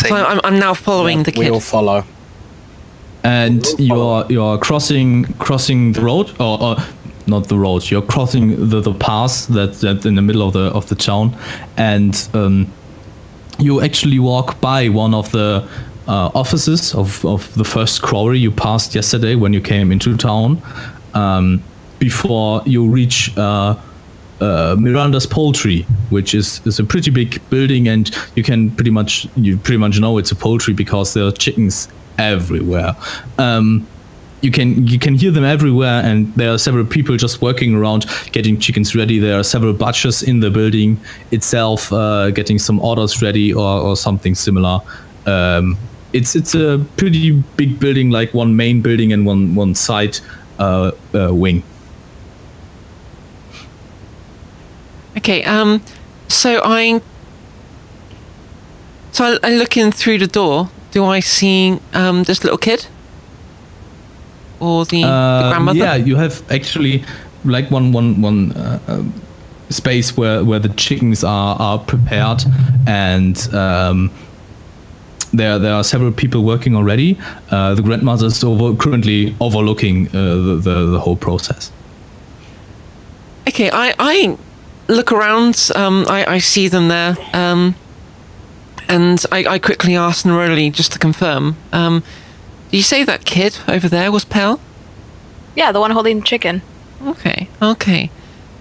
So I'm now following the kid. We all follow. And you're crossing the road, or not the road. You're crossing the path that's in the middle of the town, and you actually walk by one of the offices of the first quarry you passed yesterday when you came into town, before you reach Miranda's Poultry, which is a pretty big building, and you pretty much know it's a poultry because there are chickens everywhere. You can hear them everywhere, and there are several people just working around getting chickens ready. There are several butchers in the building itself, getting some orders ready or something similar. It's a pretty big building, like one main building and one side wing. Okay. So I'm looking through the door. Do I see this little kid? Or the grandmother? Yeah, you have actually like one space where the chickens are prepared, and there are several people working already. The grandmother is currently overlooking the whole process. Okay, I look around. I see them there, and I quickly ask Neroli just to confirm. Did you say that kid over there was Pell? Yeah, the one holding the chicken. Okay.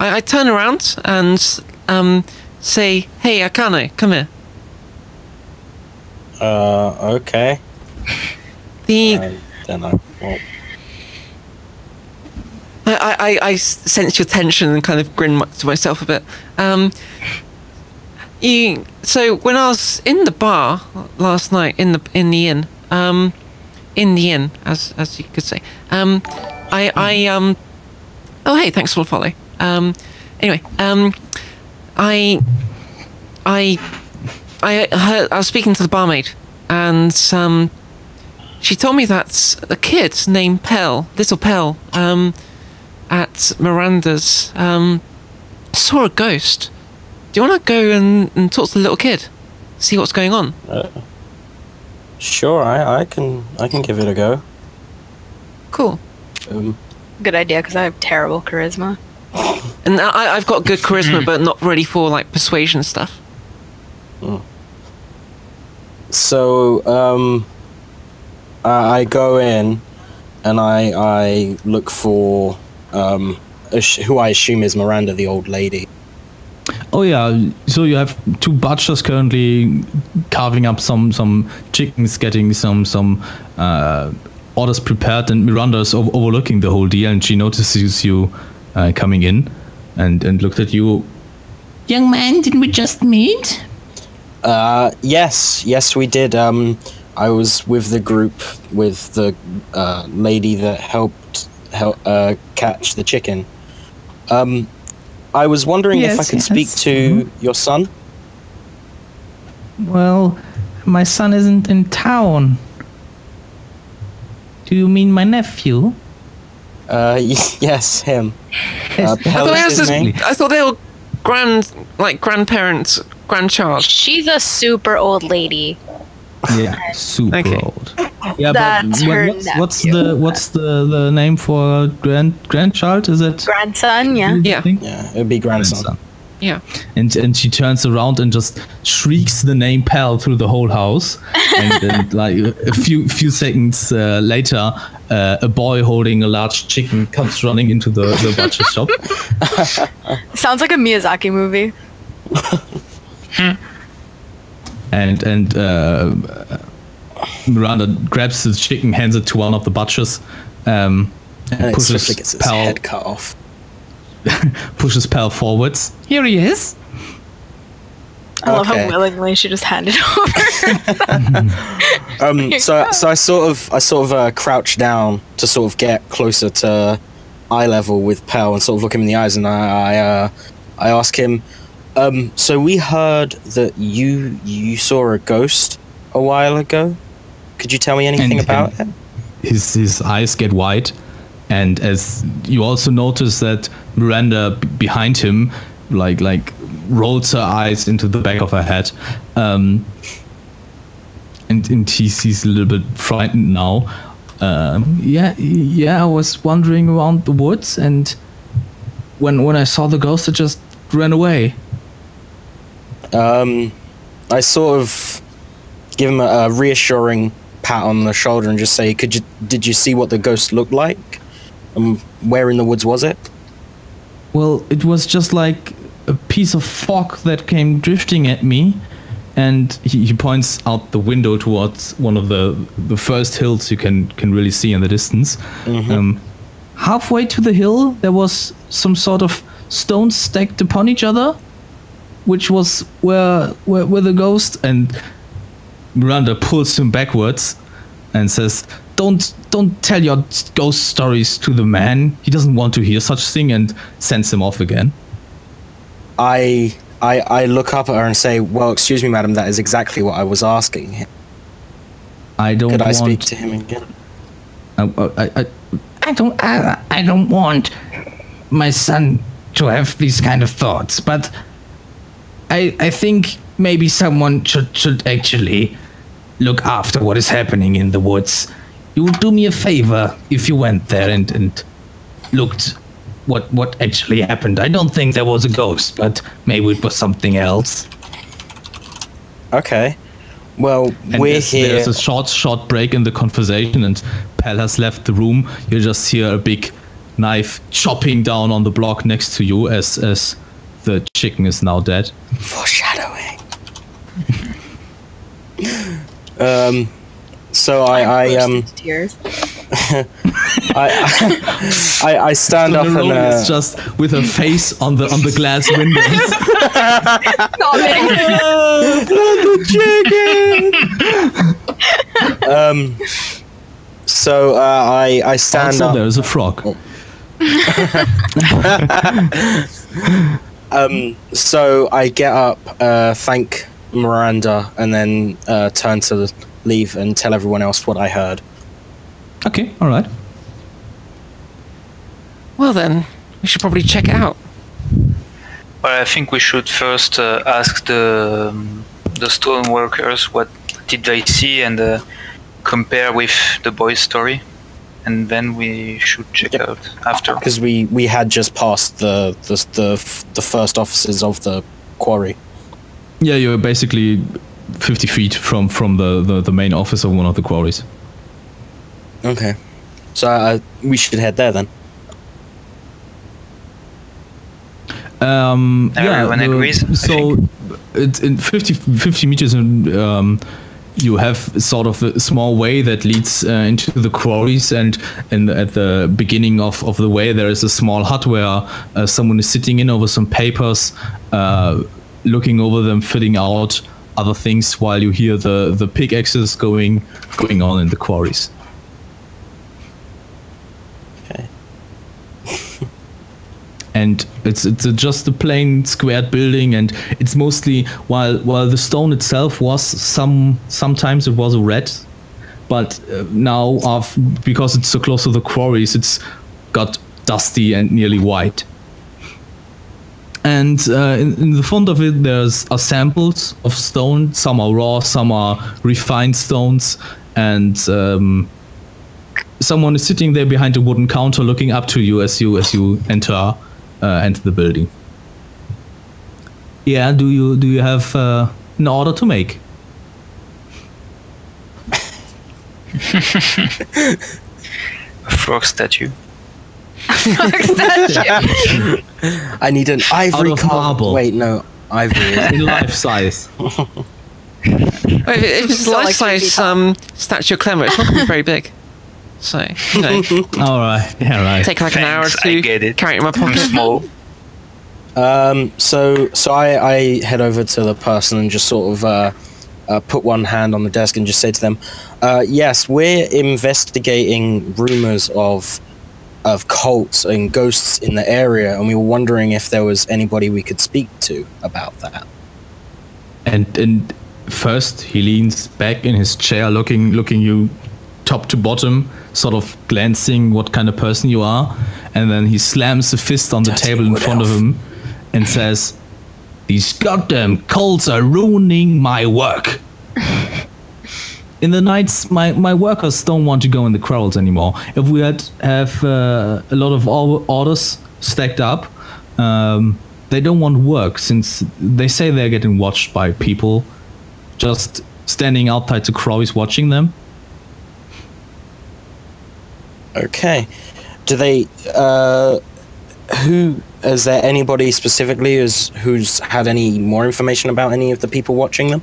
I turn around and say, "Hey, Akane, come here." Okay. I don't know. Well, I sense your tension and kind of grin to myself a bit. So when I was in the bar last night in the inn, as you could say, oh hey, thanks for the follow. Anyway, I was speaking to the barmaid, and she told me that a kid named Pell, little Pell, at Miranda's, saw a ghost. Do you want to go and talk to the little kid, see what's going on? Sure, I can give it a go. Cool. Good idea, because I have terrible charisma. And I've got good charisma, but not ready for like persuasion stuff. So, I go in and I look for who I assume is Miranda, the old lady. Oh yeah, so you have two butchers currently carving up some chickens, getting some orders prepared, and Miranda is overlooking the whole deal, and she notices you coming in and looked at you. Young man, didn't we just meet? Yes, we did. I was with the group with the lady that helped catch the chicken. I was wondering if I could speak to your son. Well, my son isn't in town. Do you mean my nephew? Yes, him. I thought they were grandparents, grandchild. She's a super old lady. Yeah, super old. Yeah, That's but her what's the name for a grandchild? Is it grandson? Yeah. Yeah, it'd be grandson. Yeah. And she turns around and just shrieks the name Pal through the whole house. and like a few seconds later, a boy holding a large chicken comes running into the butcher shop. Sounds like a Miyazaki movie. and Miranda grabs the chicken, hands it to one of the butchers, and pushes gets his Pal head cut off. pushes Pal forwards. Here he is. I love how willingly she just handed over. So I sort of crouch down to sort of get closer to eye level with Pal and sort of look him in the eyes, and I ask him, so we heard that you saw a ghost a while ago. Could you tell me anything about it? His eyes get wide, and as you also notice that Miranda behind him, like rolls her eyes into the back of her head. and he's a little bit frightened now. I was wandering around the woods, and when I saw the ghost, I just ran away. I sort of give him a reassuring pat on the shoulder and just say, did you see what the ghost looked like? Where in the woods was it? Well, it was just like a piece of fog that came drifting at me, and he points out the window towards one of the first hills you can really see in the distance. Mm-hmm. Halfway to the hill, there was some sort of stones stacked upon each other, which was where the ghost. And Miranda pulls him backwards and says, Don't tell your ghost stories to the man. He doesn't want to hear such thing," and sends him off again. I look up at her and say, "Well, excuse me, madam, that is exactly what I was asking him. Could I speak to him again?" I don't want my son to have these kind of thoughts, but I think maybe someone should actually look after what is happening in the woods. You would do me a favor if you went there and looked what actually happened. I don't think there was a ghost, but maybe it was something else. Okay. Well, And we're as here. There's a short break in the conversation, and Pell has left the room. You just hear a big knife chopping down on the block next to you as the chicken is now dead. Foreshadowing. So I Tears. I stand up and Nerone is just with her face on the glass windows. So I stand Also, up. there's a frog. So I get up, thank Miranda, and then turn to leave and tell everyone else what I heard. Okay, all right. Well then, we should probably check it out. Well, I think we should first ask the stone workers what did they see and compare with the boy's story, and then we should check out after. Because we had just passed the first offices of the quarry. Yeah, you're basically 50 feet from the main office of one of the quarries. Okay. So we should head there then. Everyone agrees, I So it's in 50 meters, and you have sort of a small way that leads into the quarries, and at the beginning of the way there is a small hut where someone is sitting in over some papers, looking over them, filling out other things while you hear the pickaxes going on in the quarries. Okay. And it's just a plain squared building, and it's mostly while the stone itself was sometimes it was red, but now because it's so close to the quarries, it's got dusty and nearly white. And in the front of it, there's samples of stone. Some are raw, some are refined stones, and someone is sitting there behind a wooden counter, looking up to you as you enter the building. Yeah, do you have an order to make? A frog statue. I need an ivory Out of carved. marble. Wait, no, ivory. In life size. Well, if it's not life like size statue of Clemmer, it's not going to be very big. So, you know, All right. Yeah, right. take like an hour or Thanks, two, I get it. carry it in my I'm pocket. small. So I head over to the person and just sort of put one hand on the desk and just say to them, yes, we're investigating rumors of cults and ghosts in the area, and we were wondering if there was anybody we could speak to about that. And first he leans back in his chair, looking you top to bottom, sort of glancing what kind of person you are, and then he slams a fist on the Dirty table in wood front of elf. him and says, "These goddamn cults are ruining my work." in the nights, my workers don't want to go in the quarrels anymore. If we have a lot of orders stacked up, they don't want to work since they say they're getting watched by people just standing outside the quarries watching them. Okay. Do they? Who? Is there anybody specifically who's had any more information about any of the people watching them?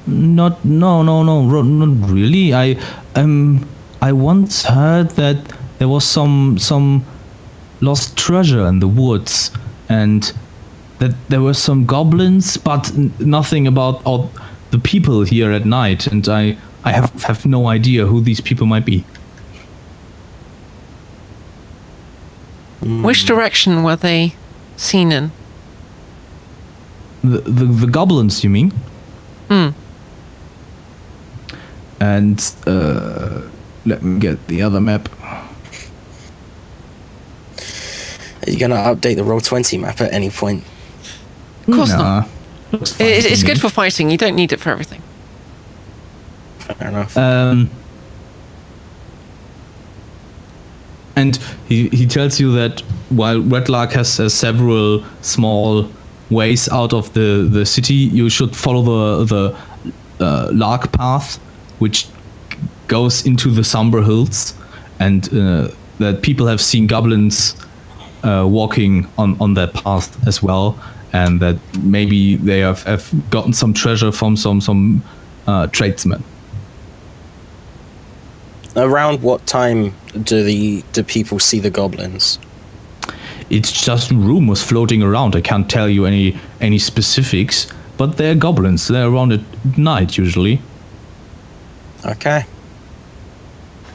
Not really. I once heard that there was some lost treasure in the woods, and that there were some goblins, but nothing about all the people here at night. And I have no idea who these people might be. Which direction were they seen in? The goblins, you mean? And let me get the other map. Are you gonna update the Roll20 map at any point? Of course not. Looks fine It's to good me. for fighting. You don't need it for everything. Fair enough. And he tells you that while Red Lark has several small ways out of the city, you should follow the Lark path, which goes into the Somber Hills, and that people have seen goblins walking on that path as well, and that maybe they have gotten some treasure from some tradesmen. Around what time do people see the goblins? It's just rumors floating around. I can't tell you any specifics, but they're goblins. They're around at night usually. Okay.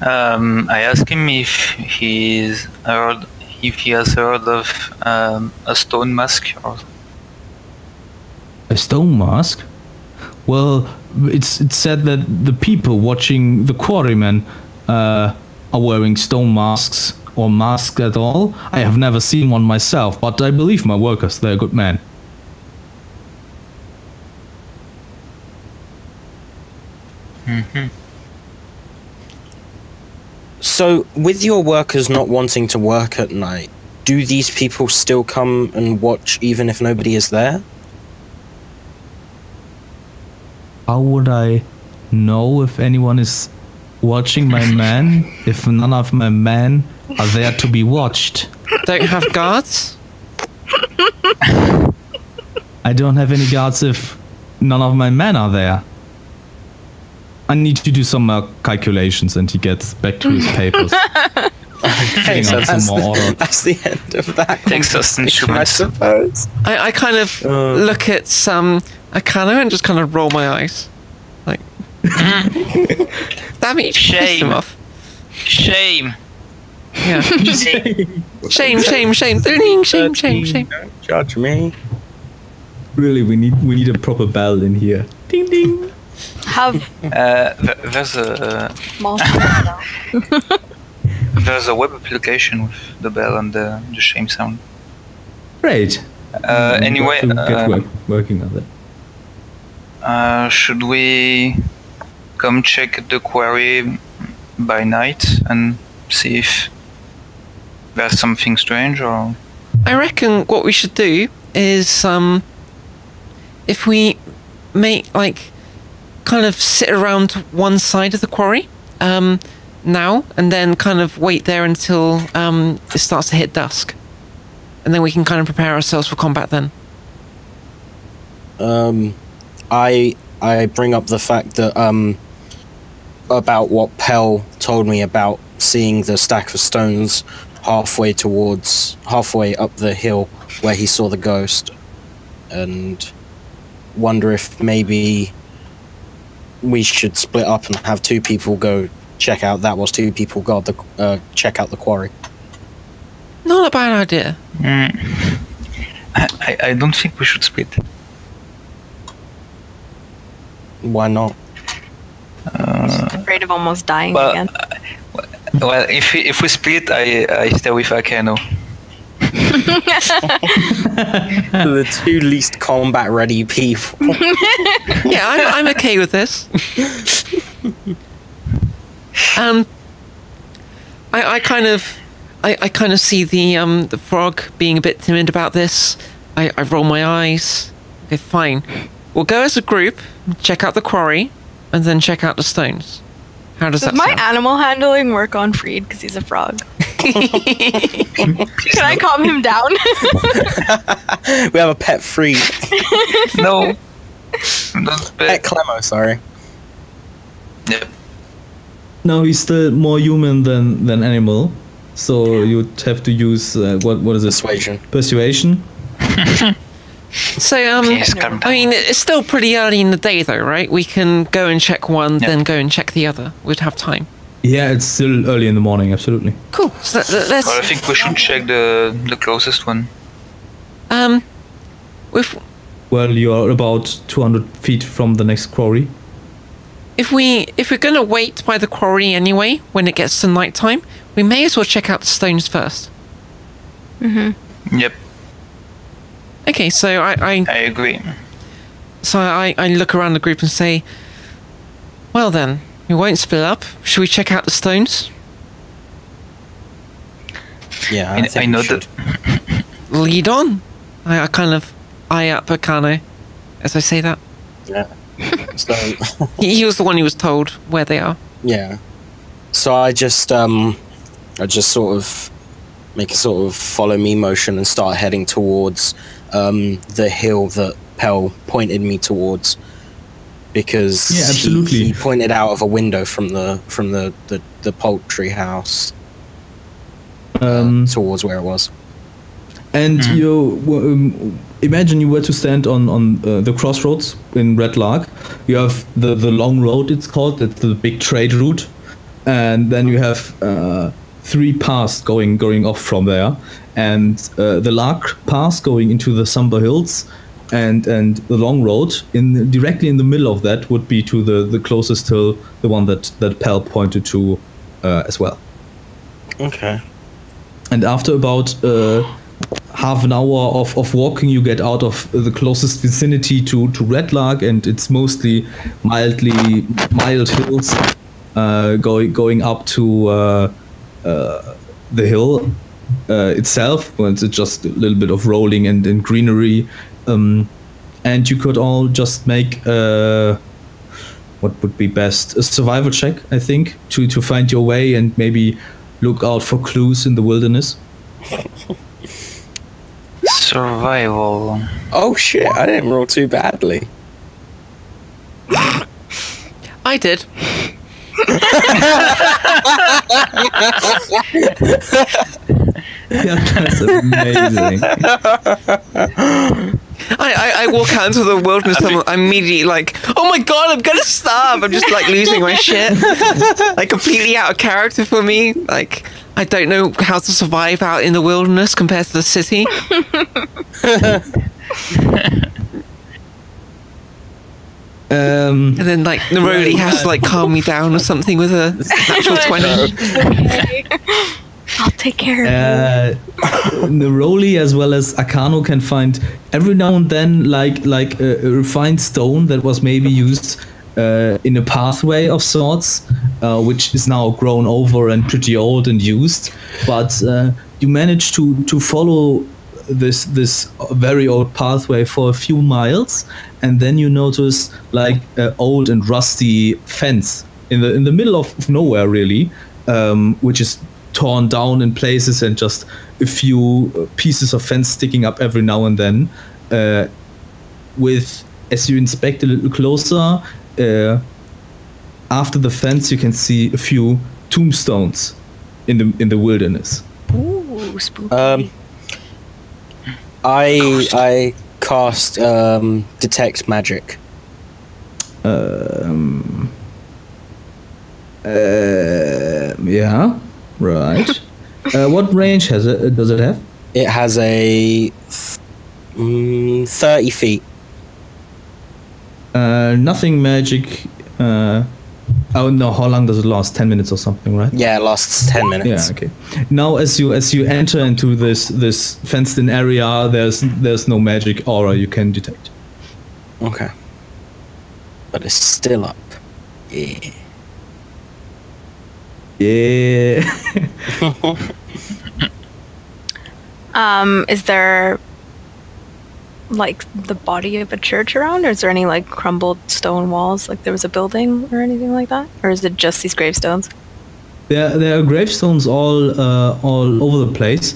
I asked him if he has heard of a stone mask. Or... A stone mask? Well, it's said that the people watching the quarrymen are wearing stone masks or masks at all. I have never seen one myself, but I believe my workers. They're good men. So, with your workers not wanting to work at night, do these people still come and watch even if nobody is there? How would I know if anyone is watching my men if none of my men are there to be watched? Don't have guards? I don't have any guards if none of my men are there. I need to do some calculations, and he gets back to his papers. Okay, so that's the end of that. Thanks, Dustin. I suppose. I kind of look at Akano and just kind of roll my eyes. Like, damn it, you pissed him off. Shame. Yeah. Shame. Shame. Don't judge me. Really, we need a proper bell in here. Ding ding. There's a web application with the bell and the shame sound. Great. Anyway, working on that. should we come check the quarry by night and see if there's something strange, or? I reckon what we should do is, if we make, like, kind of sit around one side of the quarry, now, and then kind of wait there until it starts to hit dusk. And then we can kind of prepare ourselves for combat then. I bring up the fact that about what Pell told me about seeing the stack of stones halfway up the hill where he saw the ghost, and wonder if maybe we should split up and have two people go check out. Check out the quarry. Not a bad idea. I don't think we should split. Why not? Afraid of almost dying again. Well, if we split, I stay with Akano. The two least combat-ready people. Yeah, I'm okay with this. I kind of see the frog being a bit timid about this. I roll my eyes. Okay, fine. We'll go as a group, check out the quarry, and then check out the stones. How does that my sound? animal handling work on Freed because he's a frog? Can I calm him down? We have a pet Freed. No. Pet Clemo, sorry. Yep. No, he's still more human than animal. So you'd have to use what is it? Persuasion. Persuasion. So Yes, calm I mean, it's still pretty early in the day, though, right? We can go and check one, then go and check the other. We'd have time. Yeah, it's still early in the morning. Absolutely. Cool. So let's. Well, I think we should check the closest one. If Well, you are about 200 feet from the next quarry. if we're gonna wait by the quarry anyway, when it gets to nighttime, we may as well check out the stones first. Yep, Okay, so I agree. look around the group and say, well then, we won't split up. Should we check out the stones? Yeah, I think know we should. that. Lead on. I kind of eye up Akane as I say that. Yeah. So, He was the one who was told where they are. yeah. So I just sort of make a sort of follow me motion and start heading towards the hill that Pell pointed me towards, because Yeah, absolutely. he pointed out of a window from the poultry house towards where it was. And you imagine you were to stand on the crossroads in Red Lark. You have the long road, it's called. It's the big trade route, and then you have 3 paths going off from there, and the Lark pass going into the Sumber Hills, and the long road directly in the middle of that would be to the closest hill, the one that Pell pointed to as well. Okay. And after about half an hour of walking, you get out of the closest vicinity to Red Lark, and it's mostly mild hills going up to the hill itself. Well, it's just a little bit of rolling and greenery, and you could all just make what would be best, a survival check, I think, to find your way and maybe look out for clues in the wilderness. Survival. Oh shit! I didn't roll too badly. I did. Yeah, that's amazing. I walk out into the wilderness and I'm immediately like, oh my god, I'm gonna starve. I'm just like losing my shit. Like completely out of character for me. Like I don't know how to survive out in the wilderness compared to the city. And then like Neroli has to like calm me down or something with a natural 20. I'll take care of you. Neroli as well as Akano can find every now and then like a refined stone that was maybe used in a pathway of sorts, which is now grown over and pretty old and used. But you manage to follow this very old pathway for a few miles, and then you notice like an old and rusty fence in the middle of nowhere, really, which is torn down in places and just a few pieces of fence sticking up every now and then. With as you inspect a little closer, after the fence, you can see a few tombstones in the wilderness. Ooh, spooky. I cast detect magic. Yeah, right. What range does it have? It has a 30 feet. Nothing magic. Oh no! How long does it last? 10 minutes or something, right? Yeah, it lasts 10 minutes. Yeah. Okay. Now, as you enter into this fenced-in area, there's no magic aura you can detect. Okay. But it's still up. Yeah. Yeah. Is there like the body of a church around, or is there any like crumbled stone walls, like there was a building or anything like that, or is it just these gravestones? There are gravestones all over the place.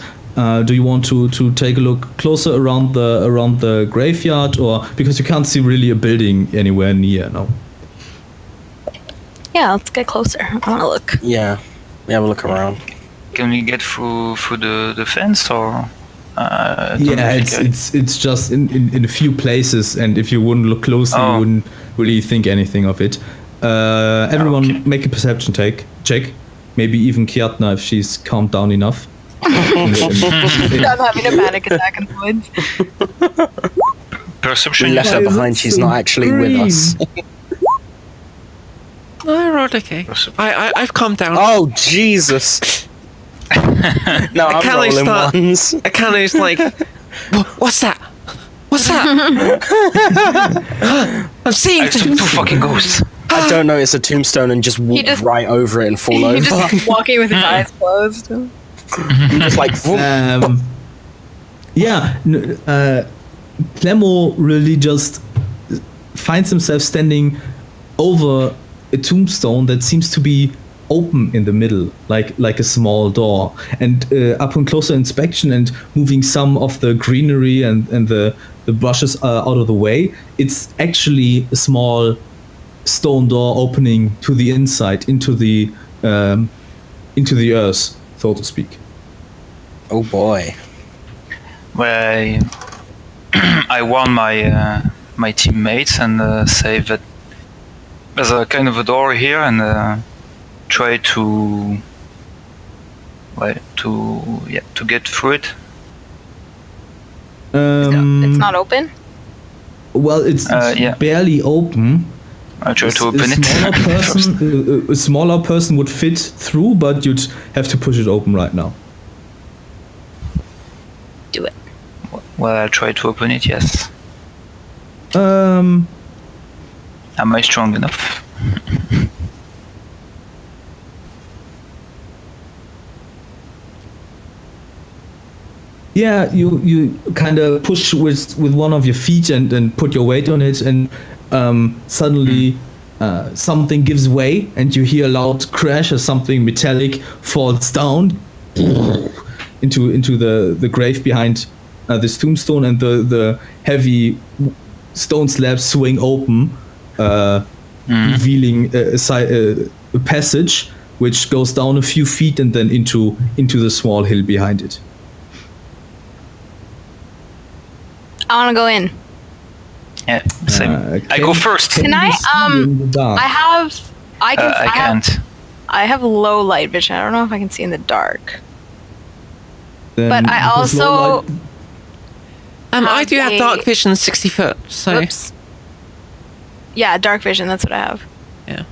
Do you want to take a look closer around the graveyard, or because you can't see really a building anywhere near? No. Yeah, let's get closer. I want to look. Yeah. We have a look around. Can we get through the fence or? Yeah, it's just in a few places, and if you wouldn't look closely, you wouldn't really think anything of it. Everyone, make a perception check. Maybe even Kiatna if she's calmed down enough. I'm having a panic attack in the woods. Perception. We left her behind. She's not actually with us. No, right, okay. I've calmed down. Oh Jesus! No, I'm rolling ones. Akano's like, what's that? What's that? I'm seeing two fucking ghosts. I don't know. It's a tombstone, and just walk right over it and fall over. He's just walking with his eyes closed. Just like. Clemo really just finds himself standing over a tombstone that seems to be open in the middle, like a small door. And upon closer inspection and moving some of the greenery and the bushes out of the way, it's actually a small stone door opening to the inside, into the earth, so to speak. Oh boy. Well, I warn my teammates and say that there's a kind of a door here, and try to get through it. It's not open? Well, it's barely open. I try to open it. A smaller person would fit through, but you'd have to push it open right now. Do it. Well, I'll try to open it, yes. Am I strong enough? Yeah, you kind of push with one of your feet and put your weight on it, and suddenly something gives way, and you hear a loud crash as something metallic falls down into the grave behind this tombstone, and the heavy stone slabs swing open, revealing a passage which goes down a few feet and then into the small hill behind it. I want to go in. Yeah, same. I go first. Can I? I can't. I have low light vision. I don't know if I can see in the dark. Then but I also. I do have dark vision 60 foot, so. Oops. Yeah, dark vision. That's what I have. Yeah.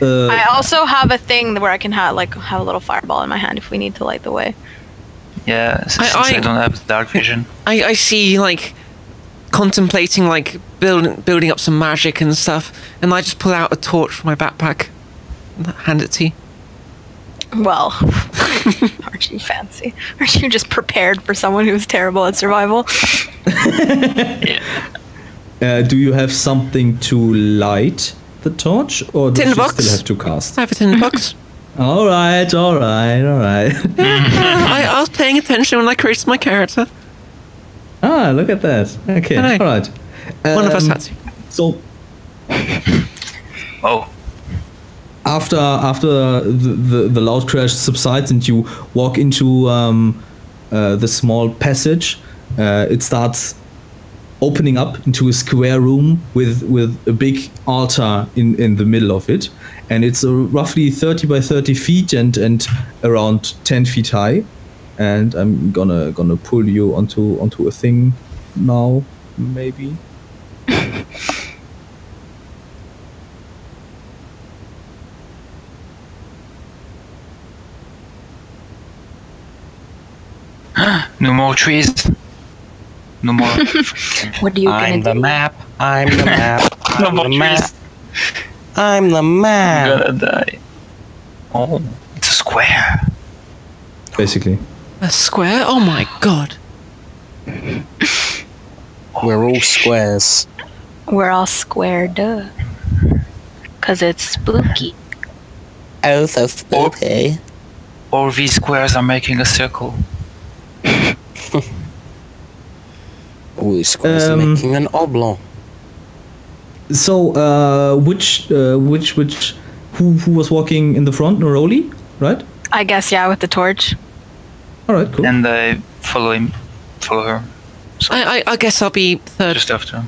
I also have a thing where I can have a little fireball in my hand if we need to light the way. Yeah, since I don't have dark vision. I see, contemplating, building up some magic and stuff, and I just pull out a torch from my backpack and hand it to you. Well, aren't you fancy? Aren't you just prepared for someone who's terrible at survival? Yeah. Do you have something to light the torch, or do you still have to cast? I have a tinderbox. All right. I was paying attention when I created my character. Ah, look at that. Okay, all right. One of us had to. So, after the loud crash subsides and you walk into the small passage, it starts opening up into a square room with a big altar in the middle of it, and it's roughly 30 by 30 feet and around 10 feet high. And I'm gonna pull you onto a thing now, maybe. No more trees. No more. What are you gonna I'm do? the map. I'm the map. No I'm more the map. trees. I'm the I'm map. gonna die. Oh, it's a square. Basically. A square? Oh my god. We're all squares. We're all squared up. 'Cause it's spooky. Oh, so spooky. All these squares are making a circle. All these squares are making an oblong. So, who was walking in the front? Neroli, right? I guess, yeah, with the torch. All right, cool. And I follow her. So I guess I'll be third. just after.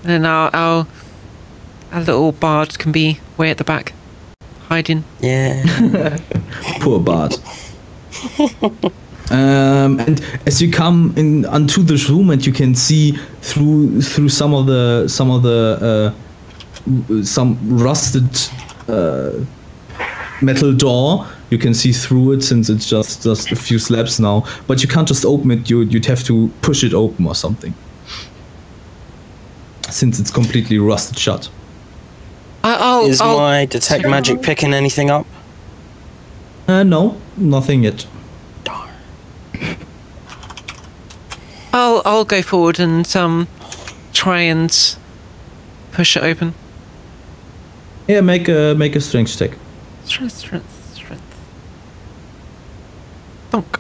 And our little bard can be way at the back, hiding. Yeah. Poor Bart. And as you come in onto this room, and you can see through some rusted metal door. You can see through it since it's just a few slabs now. But you can't just open it. You'd have to push it open or something, since it's completely rusted shut. Is my detect magic picking anything up? No, nothing yet. I'll go forward and try and push it open. Yeah, make a strength check. Strength. Thunk.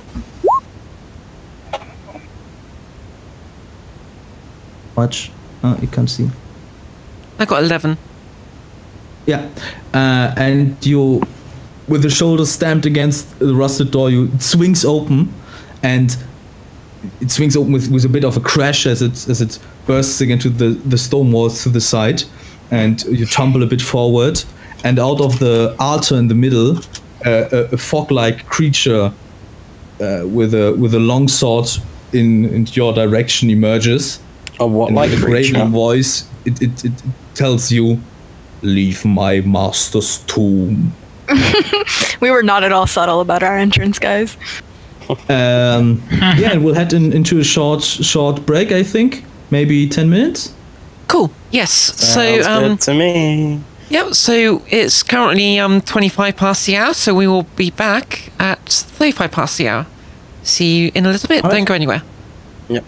Much? You can't see. I got 11. Yeah, and you, with the shoulders stamped against the rusted door, it swings open, and it swings open with a bit of a crash as it bursts into the stone walls to the side, and you tumble a bit forward, and out of the altar in the middle, a fog-like creature with a long sword in your direction emerges. A what like a creature? grating voice. It tells you, "Leave my master's tomb." We were not at all subtle about our entrance, guys. Yeah, and we'll head into a short break. I think maybe 10 minutes. Cool. Yes. Sounds So good to me. Yep, so it's currently 25 past the hour, so we will be back at 35 past the hour. See you in a little bit. All right. Don't go anywhere. Yep.